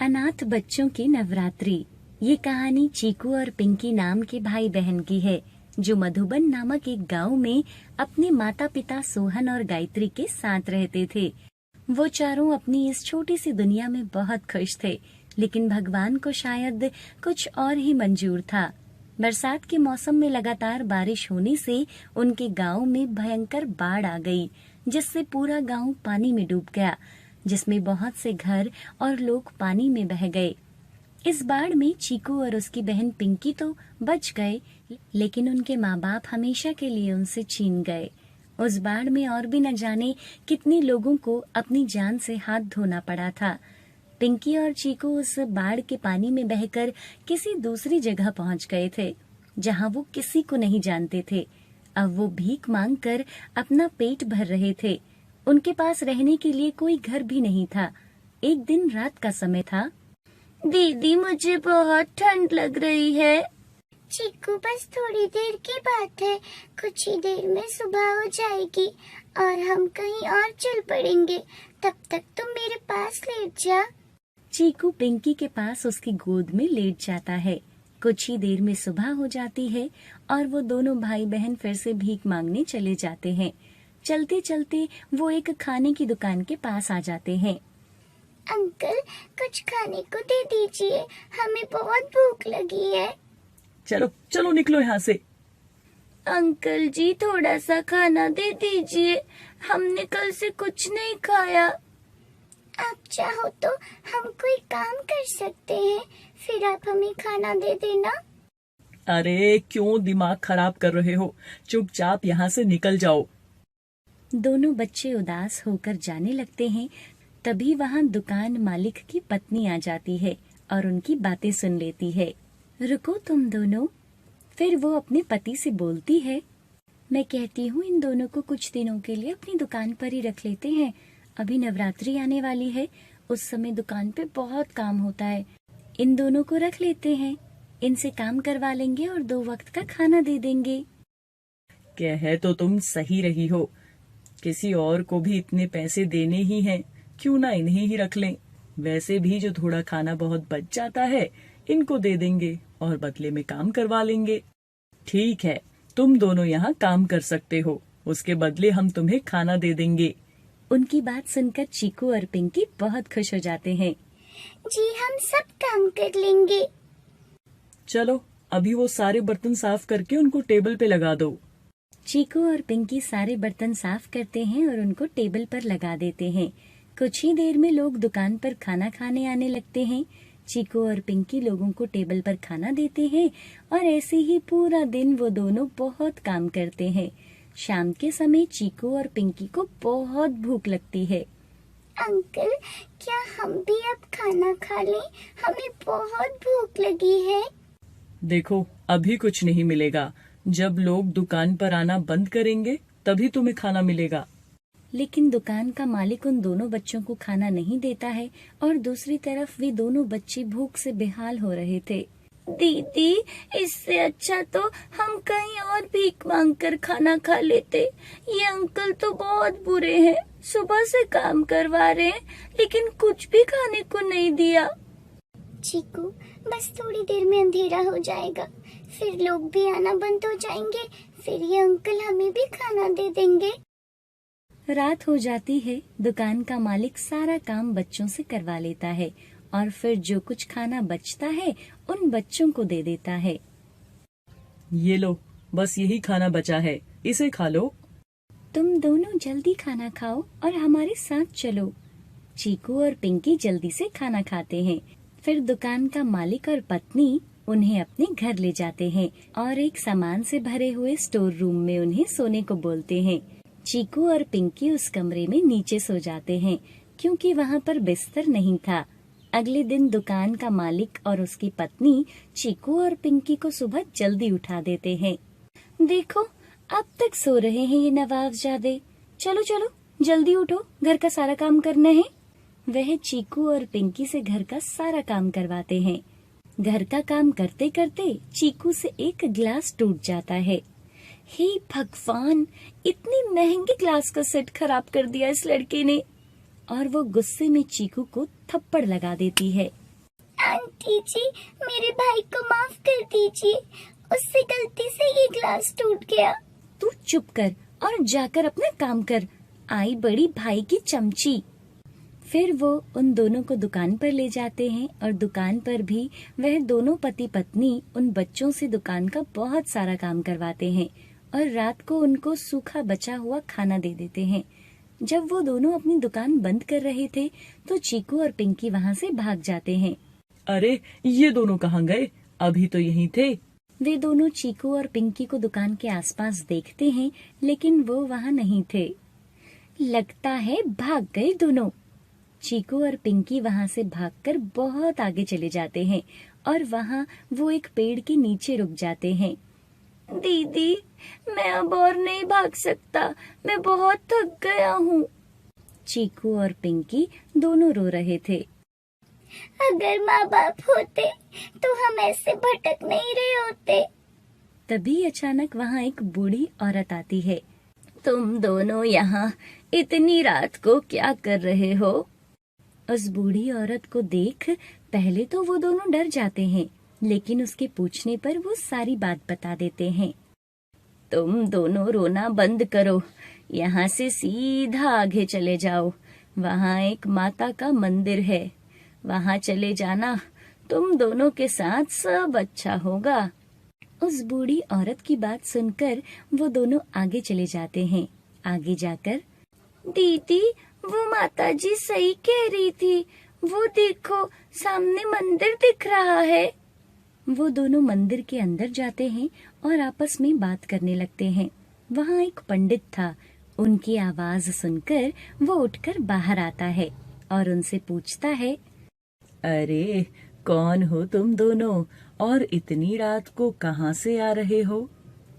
अनाथ बच्चों की नवरात्रि। ये कहानी चीकू और पिंकी नाम के भाई बहन की है, जो मधुबन नामक एक गांव में अपने माता पिता सोहन और गायत्री के साथ रहते थे। वो चारों अपनी इस छोटी सी दुनिया में बहुत खुश थे, लेकिन भगवान को शायद कुछ और ही मंजूर था। बरसात के मौसम में लगातार बारिश होने से उनके गांव में भयंकर बाढ़ आ गई, जिससे पूरा गांव पानी में डूब गया, जिसमें बहुत से घर और लोग पानी में बह गए। इस बाढ़ में चीकू और उसकी बहन पिंकी तो बच गए, लेकिन उनके माँ बाप हमेशा के लिए उनसे छीन गए। उस बाढ़ में और भी न जाने कितने लोगों को अपनी जान से हाथ धोना पड़ा था। पिंकी और चीकू उस बाढ़ के पानी में बहकर किसी दूसरी जगह पहुंच गए थे, जहां वो किसी को नहीं जानते थे। अब वो भीख मांगकर अपना पेट भर रहे थे। उनके पास रहने के लिए कोई घर भी नहीं था। एक दिन रात का समय था। दीदी, मुझे बहुत ठंड लग रही है। चीकू, बस थोड़ी देर की बात है, कुछ ही देर में सुबह हो जाएगी और हम कहीं और चल पड़ेंगे। तब तक तुम मेरे पास लेट जा। चीकू पिंकी के पास उसकी गोद में लेट जाता है। कुछ ही देर में सुबह हो जाती है और वो दोनों भाई बहन फिर से भीख मांगने चले जाते हैं। चलते चलते वो एक खाने की दुकान के पास आ जाते हैं। अंकल, कुछ खाने को दे दीजिए, हमें बहुत भूख लगी है। चलो चलो निकलो यहाँ से। अंकल जी, थोड़ा सा खाना दे दीजिए, हमने कल से कुछ नहीं खाया। आप चाहो तो हम कोई काम कर सकते हैं, फिर आप हमें खाना दे देना। अरे क्यों दिमाग खराब कर रहे हो, चुपचाप यहाँ से निकल जाओ। दोनों बच्चे उदास होकर जाने लगते हैं। तभी वहाँ दुकान मालिक की पत्नी आ जाती है और उनकी बातें सुन लेती है। रुको तुम दोनों, फिर वो अपने पति से बोलती है, मैं कहती हूँ इन दोनों को कुछ दिनों के लिए अपनी दुकान पर ही रख लेते हैं। अभी नवरात्रि आने वाली है, उस समय दुकान पे बहुत काम होता है। इन दोनों को रख लेते हैं, इनसे काम करवा लेंगे और 2 वक्त का खाना दे देंगे। कह तो तुम सही रही हो, किसी और को भी इतने पैसे देने ही हैं, क्यों ना इन्हें ही रख लें। वैसे भी जो थोड़ा खाना बहुत बच जाता है इनको दे देंगे और बदले में काम करवा लेंगे। ठीक है, तुम दोनों यहाँ काम कर सकते हो, उसके बदले हम तुम्हें खाना दे देंगे। उनकी बात सुनकर चीकू और पिंकी बहुत खुश हो जाते हैं। जी, हम सब काम कर लेंगे। चलो अभी वो सारे बर्तन साफ करके उनको टेबल पे लगा दो। चीकू और पिंकी सारे बर्तन साफ करते हैं और उनको टेबल पर लगा देते हैं। कुछ ही देर में लोग दुकान पर खाना खाने आने लगते हैं। चीकू और पिंकी लोगों को टेबल पर खाना देते हैं और ऐसे ही पूरा दिन वो दोनों बहुत काम करते हैं। शाम के समय चीकू और पिंकी को बहुत भूख लगती है। अंकल, क्या हम भी अब खाना खा लें? हमें बहुत भूख लगी है। देखो, अभी कुछ नहीं मिलेगा, जब लोग दुकान पर आना बंद करेंगे तभी तुम्हें खाना मिलेगा। लेकिन दुकान का मालिक उन दोनों बच्चों को खाना नहीं देता है और दूसरी तरफ वे दोनों बच्चे भूख से बेहाल हो रहे थे। दीदी, इससे अच्छा तो हम कहीं और भीख मांगकर खाना खा लेते। ये अंकल तो बहुत बुरे हैं, सुबह से काम करवा रहे हैं लेकिन कुछ भी खाने को नहीं दिया। चीकू, बस थोड़ी देर में अंधेरा हो जाएगा, फिर लोग भी आना बंद हो जाएंगे, फिर ये अंकल हमें भी खाना दे देंगे। रात हो जाती है। दुकान का मालिक सारा काम बच्चों से करवा लेता है और फिर जो कुछ खाना बचता है उन बच्चों को दे देता है। ये लो, बस यही खाना बचा है, इसे खा लो। तुम दोनों जल्दी खाना खाओ और हमारे साथ चलो। चीकू और पिंकी जल्दी से खाना खाते हैं। फिर दुकान का मालिक और पत्नी उन्हें अपने घर ले जाते हैं और एक सामान से भरे हुए स्टोर रूम में उन्हें सोने को बोलते हैं। चीकू और पिंकी उस कमरे में नीचे सो जाते हैं, क्योंकि वहाँ पर बिस्तर नहीं था। अगले दिन दुकान का मालिक और उसकी पत्नी चीकू और पिंकी को सुबह जल्दी उठा देते हैं। देखो, अब तक सो रहे हैं ये नवाबजादे। चलो चलो जल्दी उठो, घर का सारा काम करना है। वह चीकू और पिंकी से घर का सारा काम करवाते हैं। घर का काम करते करते चीकू से एक गिलास टूट जाता है। हे भगवान, इतनी महंगी ग्लास का सेट खराब कर दिया इस लड़के ने। और वो गुस्से में चीकू को थप्पड़ लगा देती है। आंटी जी, मेरे भाई को माफ कर दीजिए, उससे गलती से ये ग्लास टूट गया। तू चुप कर और जाकर अपना काम कर, आई बड़ी भाई की चमची। फिर वो उन दोनों को दुकान पर ले जाते हैं और दुकान पर भी वह दोनों पति पत्नी उन बच्चों से दुकान का बहुत सारा काम करवाते हैं और रात को उनको सूखा बचा हुआ खाना दे देते हैं। जब वो दोनों अपनी दुकान बंद कर रहे थे तो चीकू और पिंकी वहाँ से भाग जाते हैं। अरे ये दोनों कहाँ गए? अभी तो यहीं थे। वे दोनों चीकू और पिंकी को दुकान के आसपास देखते हैं, लेकिन वो वहाँ नहीं थे। लगता है भाग गए दोनों। चीकू और पिंकी वहाँ से भागकर बहुत आगे चले जाते हैं और वहाँ वो एक पेड़ के नीचे रुक जाते हैं। दीदी, मैं अब और नहीं भाग सकता, मैं बहुत थक गया हूँ। चीकू और पिंकी दोनों रो रहे थे। अगर माँ बाप होते तो हम ऐसे भटक नहीं रहे होते। तभी अचानक वहाँ एक बूढ़ी औरत आती है। तुम दोनों यहाँ इतनी रात को क्या कर रहे हो? उस बूढ़ी औरत को देख पहले तो वो दोनों डर जाते हैं, लेकिन उसके पूछने पर वो सारी बात बता देते हैं। तुम दोनों रोना बंद करो, यहाँ से सीधा आगे चले जाओ, वहाँ एक माता का मंदिर है, वहाँ चले जाना, तुम दोनों के साथ सब अच्छा होगा। उस बूढ़ी औरत की बात सुनकर वो दोनों आगे चले जाते हैं। आगे जाकर, दीदी, वो माता जी सही कह रही थी, वो देखो सामने मंदिर दिख रहा है। वो दोनों मंदिर के अंदर जाते हैं और आपस में बात करने लगते हैं। वहाँ एक पंडित था। उनकी आवाज सुनकर वो उठकर बाहर आता है और उनसे पूछता है, अरे कौन हो तुम दोनों और इतनी रात को कहाँ से आ रहे हो?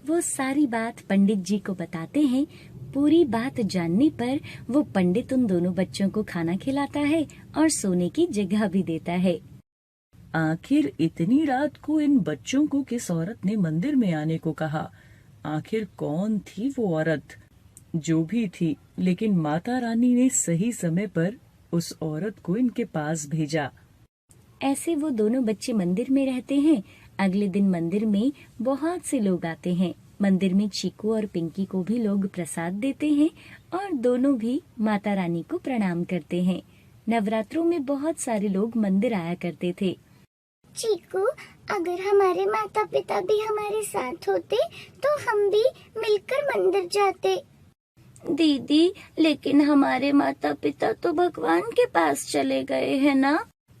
वो सारी बात पंडित जी को बताते हैं। पूरी बात जानने पर वो पंडित उन दोनों बच्चों को खाना खिलाता है और सोने की जगह भी देता है। आखिर इतनी रात को इन बच्चों को किस औरत ने मंदिर में आने को कहा? आखिर कौन थी वो औरत? जो भी थी, लेकिन माता रानी ने सही समय पर उस औरत को इनके पास भेजा। ऐसे वो दोनों बच्चे मंदिर में रहते हैं। अगले दिन मंदिर में बहुत से लोग आते हैं। मंदिर में चीकू और पिंकी को भी लोग प्रसाद देते हैं और दोनों भी माता रानी को प्रणाम करते हैं। नवरात्रों में बहुत सारे लोग मंदिर आया करते थे। चीकू, अगर हमारे माता पिता भी हमारे साथ होते तो हम भी मिलकर मंदिर जाते। दीदी, लेकिन हमारे माता पिता तो भगवान के पास चले गए हैं ना।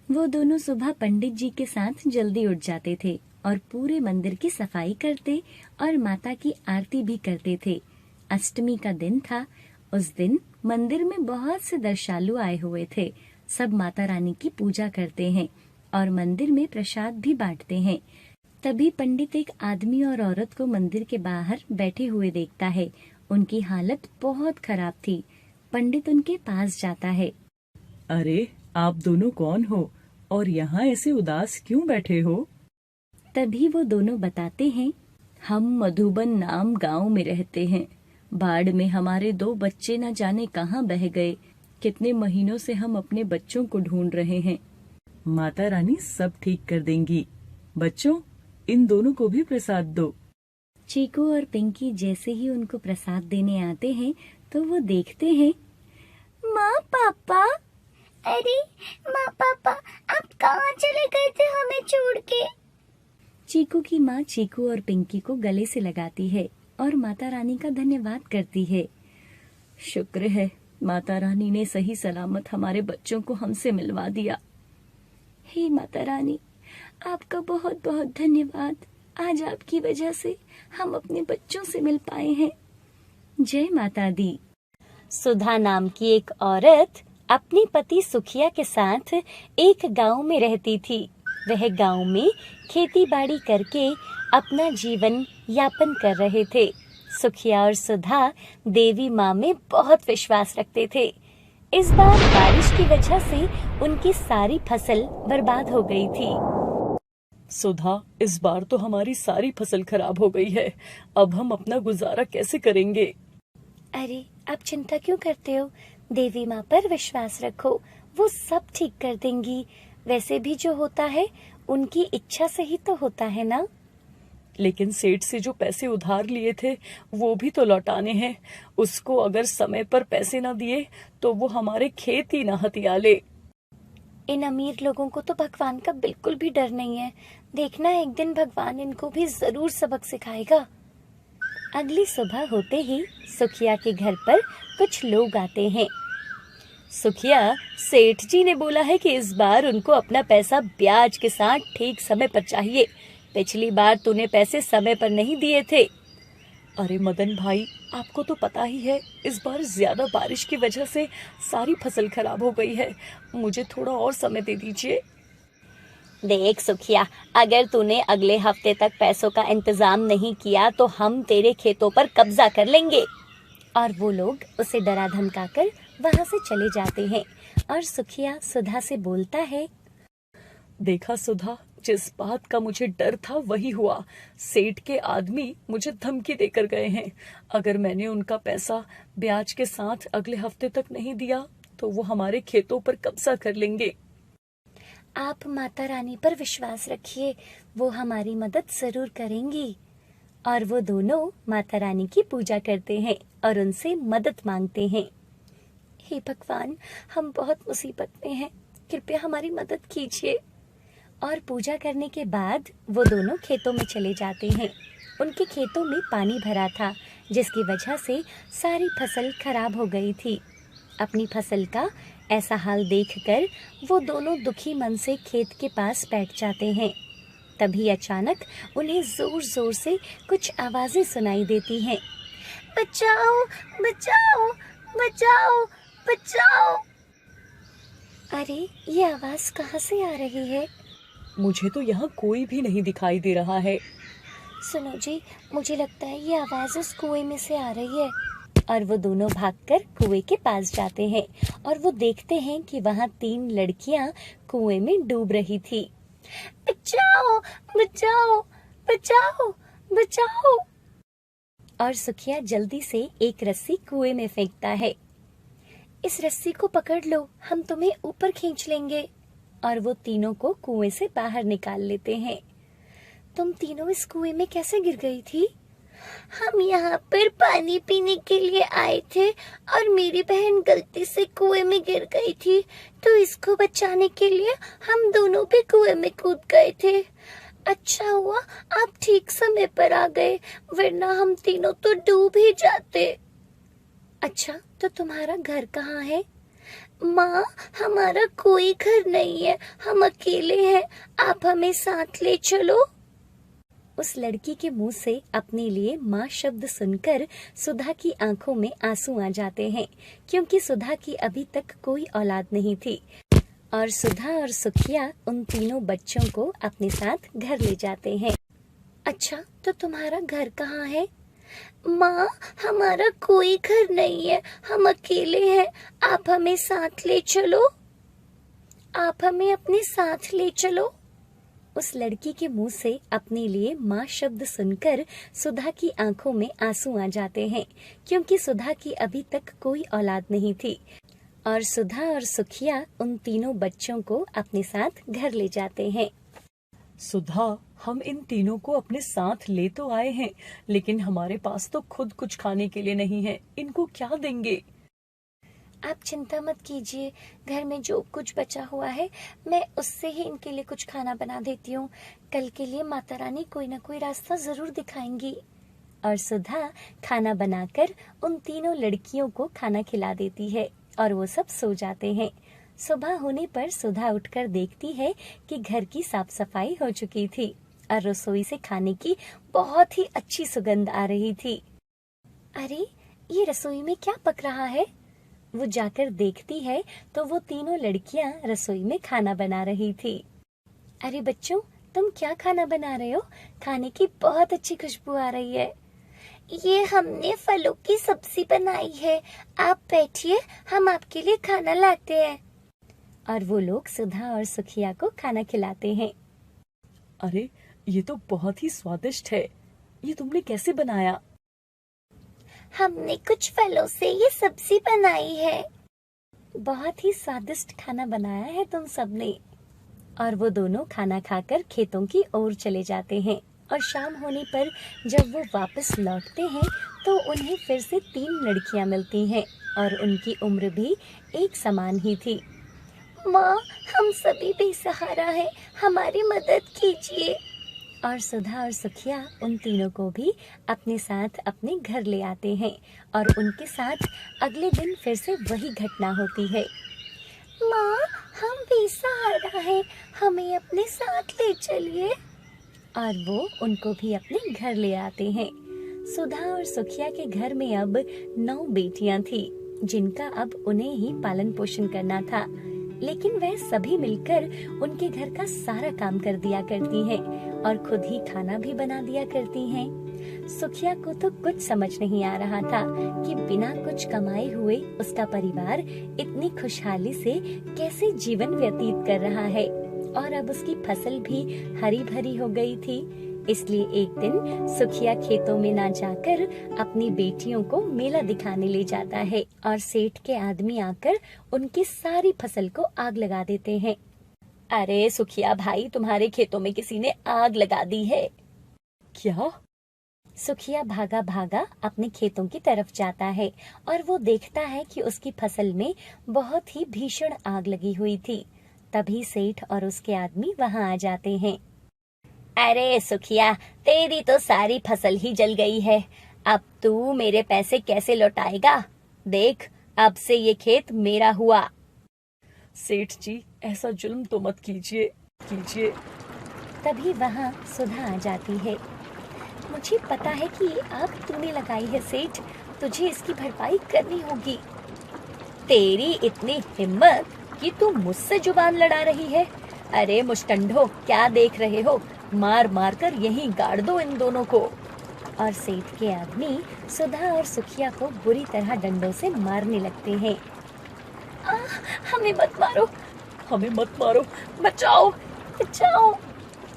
वो दोनों सुबह पंडित जी के साथ जल्दी उठ जाते थे और पूरे मंदिर की सफाई करते और माता की आरती भी करते थे। अष्टमी का दिन था। उस दिन मंदिर में बहुत से दर्शनालु आए हुए थे। सब माता रानी की पूजा करते हैं और मंदिर में प्रसाद भी बांटते हैं। तभी पंडित एक आदमी और औरत को मंदिर के बाहर बैठे हुए देखता है। उनकी हालत बहुत खराब थी। पंडित उनके पास जाता है। अरे आप दोनों कौन हो और यहाँ ऐसे उदास क्यों बैठे हो? तभी वो दोनों बताते हैं, हम मधुबन नाम गांव में रहते हैं। बाढ़ में हमारे 2 बच्चे न जाने कहाँ बह गए। कितने महीनों से हम अपने बच्चों को ढूंढ रहे हैं। माता रानी सब ठीक कर देंगी। बच्चों, इन दोनों को भी प्रसाद दो। चीकू और पिंकी जैसे ही उनको प्रसाद देने आते हैं तो वो देखते हैं, माँ पापा। अरे माँ पापा, आप कहाँ चले गए थे हमें छोड़ के? चीकू की माँ चीकू और पिंकी को गले से लगाती है और माता रानी का धन्यवाद करती है। शुक्र है माता रानी ने सही सलामत हमारे बच्चों को हमसे मिलवा दिया। हे माता रानी, आपका बहुत बहुत धन्यवाद। आज आपकी वजह से हम अपने बच्चों से मिल पाए हैं। जय माता दी। सुधा नाम की एक औरत अपने पति सुखिया के साथ एक गांव में रहती थी। वह गांव में खेती बाड़ी करके अपना जीवन यापन कर रहे थे। सुखिया और सुधा देवी माँ में बहुत विश्वास रखते थे। इस बार बारिश की वजह से उनकी सारी फसल बर्बाद हो गई थी। सुधा, इस बार तो हमारी सारी फसल खराब हो गई है। अब हम अपना गुजारा कैसे करेंगे? अरे आप चिंता क्यों करते हो? देवी माँ पर विश्वास रखो, वो सब ठीक कर देंगी। वैसे भी जो होता है उनकी इच्छा से ही तो होता है ना। लेकिन सेठ से जो पैसे उधार लिए थे वो भी तो लौटाने हैं। उसको अगर समय पर पैसे न दिए तो वो हमारे खेत ही न हथिया ले। इन अमीर लोगों को तो भगवान का बिल्कुल भी डर नहीं है। देखना एक दिन भगवान इनको भी जरूर सबक सिखाएगा। अगली सुबह होते ही सुखिया के घर पर कुछ लोग आते हैं। सुखिया, सेठ जी ने बोला है कि इस बार उनको अपना पैसा ब्याज के साथ ठीक समय पर चाहिए। पिछली बार तूने पैसे समय पर नहीं दिए थे। अरे मदन भाई, आपको तो पता ही है इस बार ज्यादा बारिश की वजह से सारी फसल खराब हो गई है। मुझे थोड़ा और समय दे दीजिए। देख सुखिया, अगर तूने अगले हफ्ते तक पैसों का इंतजाम नहीं किया तो हम तेरे खेतों पर कब्जा कर लेंगे। और वो लोग उसे डरा धमकाकर वहाँ से चले जाते हैं। और सुखिया सुधा से बोलता है, देखा सुधा, जिस बात का मुझे डर था वही हुआ। सेठ के आदमी मुझे धमकी देकर गए हैं। अगर मैंने उनका पैसा ब्याज के साथ अगले हफ्ते तक नहीं दिया तो वो हमारे खेतों पर कब्जा कर लेंगे। आप माता रानी पर विश्वास रखिए, वो हमारी मदद जरूर करेंगी। और वो दोनों माता रानी की पूजा करते हैं और उनसे मदद मांगते हैं। हे भगवान, हम बहुत मुसीबत में हैं, कृपया हमारी मदद कीजिए। और पूजा करने के बाद वो दोनों खेतों में चले जाते हैं। उनके खेतों में पानी भरा था, जिसकी वजह से सारी फसल खराब हो गई थी। अपनी फसल का ऐसा हाल देखकर वो दोनों दुखी मन से खेत के पास बैठ जाते हैं। तभी अचानक उन्हें जोर जोर से कुछ आवाजें सुनाई देती हैं। बचाओ बचाओ बचाओ बचाओ। अरे, ये आवाज कहाँ से आ रही है? मुझे तो यहाँ कोई भी नहीं दिखाई दे रहा है। सुनो जी, मुझे लगता है ये आवाज उस कुएं में से आ रही है। और वो दोनों भागकर कुएं के पास जाते हैं और वो देखते हैं कि वहाँ 3 लड़कियां कुएं में डूब रही थी। बचाओ बचाओ बचाओ बचाओ। और सुखिया जल्दी से एक रस्सी कुएं में फेंकता है। इस रस्सी को पकड़ लो, हम तुम्हें ऊपर खींच लेंगे। और वो तीनों को कुएं से बाहर निकाल लेते हैं। तुम तीनों इस कुएं में कैसे गिर गई थी? हम यहाँ पर पानी पीने के लिए आए थे और मेरी बहन गलती से कुएं में गिर गई थी, तो इसको बचाने के लिए हम दोनों भी कुएं में कूद गए थे। अच्छा हुआ आप ठीक समय पर आ गए, वरना हम तीनों तो डूब ही जाते। अच्छा, तो तुम्हारा घर कहाँ है? माँ, हमारा कोई घर नहीं है, हम अकेले हैं, आप हमें साथ ले चलो। उस लड़की के मुंह से अपने लिए माँ शब्द सुनकर सुधा की आंखों में आंसू आ जाते हैं, क्योंकि सुधा की अभी तक कोई औलाद नहीं थी। और सुधा और सुखिया उन तीनों बच्चों को अपने साथ घर ले जाते हैं। अच्छा, तो तुम्हारा घर कहाँ है? माँ, हमारा कोई घर नहीं है, हम अकेले हैं, आप हमें साथ ले चलो। आप हमें अपने साथ ले चलो। उस लड़की के मुंह से अपने लिए माँ शब्द सुनकर सुधा की आंखों में आंसू आ जाते हैं, क्योंकि सुधा की अभी तक कोई औलाद नहीं थी। और सुधा और सुखिया उन तीनों बच्चों को अपने साथ घर ले जाते हैं। सुधा, हम इन तीनों को अपने साथ ले तो आए हैं, लेकिन हमारे पास तो खुद कुछ खाने के लिए नहीं है। इनको क्या देंगे? आप चिंता मत कीजिए, घर में जो कुछ बचा हुआ है मैं उससे ही इनके लिए कुछ खाना बना देती हूँ। कल के लिए माता रानी कोई ना कोई रास्ता जरूर दिखाएंगी। और सुधा खाना बनाकर उन तीनों लड़कियों को खाना खिला देती है और वो सब सो जाते हैं। सुबह होने पर सुधा उठकर देखती है कि घर की साफ सफाई हो चुकी थी और रसोई से खाने की बहुत ही अच्छी सुगंध आ रही थी। अरे, ये रसोई में क्या पक रहा है? वो जाकर देखती है तो वो तीनों लड़कियां रसोई में खाना बना रही थी। अरे बच्चों, तुम क्या खाना बना रहे हो? खाने की बहुत अच्छी खुशबू आ रही है। ये हमने फलों की सब्जी बनाई है, आप बैठिए, हम आपके लिए खाना लाते हैं। और वो लोग सुधा और सुखिया को खाना खिलाते हैं। अरे, ये तो बहुत ही स्वादिष्ट है। ये तुमने कैसे बनाया? हमने कुछ फलों से ये सब्जी बनाई है। बहुत ही स्वादिष्ट खाना बनाया है तुम सबने। और वो दोनों खाना खाकर खेतों की ओर चले जाते हैं। और शाम होने पर जब वो वापस लौटते हैं तो उन्हें फिर से 3 लड़कियां मिलती हैं और उनकी उम्र भी एक समान ही थी। माँ, हम सभी बेसहारा हैं, हमारी मदद कीजिए। और सुधा और सुखिया उन तीनों को भी अपने साथ अपने घर ले आते हैं और उनके साथ अगले दिन फिर से वही घटना होती है। माँ, हम बेसहारा हैं, हमें अपने साथ ले चलिए। और वो उनको भी अपने घर ले आते हैं। सुधा और सुखिया के घर में अब 9 बेटियां थी जिनका अब उन्हें ही पालन पोषण करना था, लेकिन वह सभी मिलकर उनके घर का सारा काम कर दिया करती हैं और खुद ही खाना भी बना दिया करती हैं। सुखिया को तो कुछ समझ नहीं आ रहा था कि बिना कुछ कमाए हुए उसका परिवार इतनी खुशहाली से कैसे जीवन व्यतीत कर रहा है। और अब उसकी फसल भी हरी भरी हो गई थी। इसलिए एक दिन सुखिया खेतों में ना जाकर अपनी बेटियों को मेला दिखाने ले जाता है और सेठ के आदमी आकर उनकी सारी फसल को आग लगा देते हैं। अरे सुखिया भाई, तुम्हारे खेतों में किसी ने आग लगा दी है। क्या? सुखिया भागा भागा अपने खेतों की तरफ जाता है और वो देखता है कि उसकी फसल में बहुत ही भीषण आग लगी हुई थी। तभी सेठ और उसके आदमी वहां आ जाते हैं। अरे सुखिया, तेरी तो सारी फसल ही जल गई है, अब तू मेरे पैसे कैसे लौटाएगा? देख, अब से ये खेत मेरा हुआ। सेठ जी, ऐसा जुल्म तो मत कीजिए। तभी वहां सुधा आ जाती है। मुझे पता है कि ये आग तूने लगाई है सेठ, तुझे इसकी भरपाई करनी होगी। तेरी इतनी हिम्मत कि तू मुझसे जुबान लड़ा रही है? अरे मुश्टंडो, क्या देख रहे हो? मार मार कर यहीं गाड़ दो इन दोनों को। और सेठ के आदमी सुधा और सुखिया को बुरी तरह डंडों से मारने लगते हैं। हमें मत मारो, बचाओ।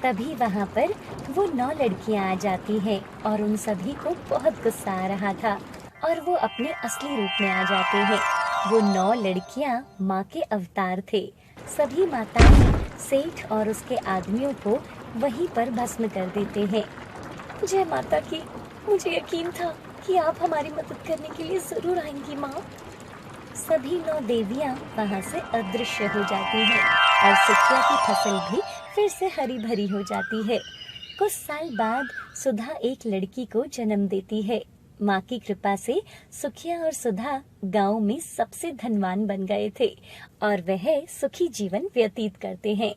तभी वहाँ पर वो 9 लड़कियाँ आ जाती हैं और उन सभी को बहुत गुस्सा आ रहा था और वो अपने असली रूप में आ जाते हैं। वो 9 लड़कियाँ माँ के अवतार थे। सभी माताएं सेठ और उसके आदमियों को वहीं पर भस्म कर देते हैं। जय माता की, मुझे यकीन था कि आप हमारी मदद करने के लिए जरूर आएंगी माँ। सभी 9 देवियां वहां से अदृश्य हो जाती हैं और सुखिया की फसल भी फिर से हरी भरी हो जाती है। कुछ साल बाद सुधा एक लड़की को जन्म देती है। माँ की कृपा से सुखिया और सुधा गांव में सबसे धनवान बन गए थे और वह सुखी जीवन व्यतीत करते हैं।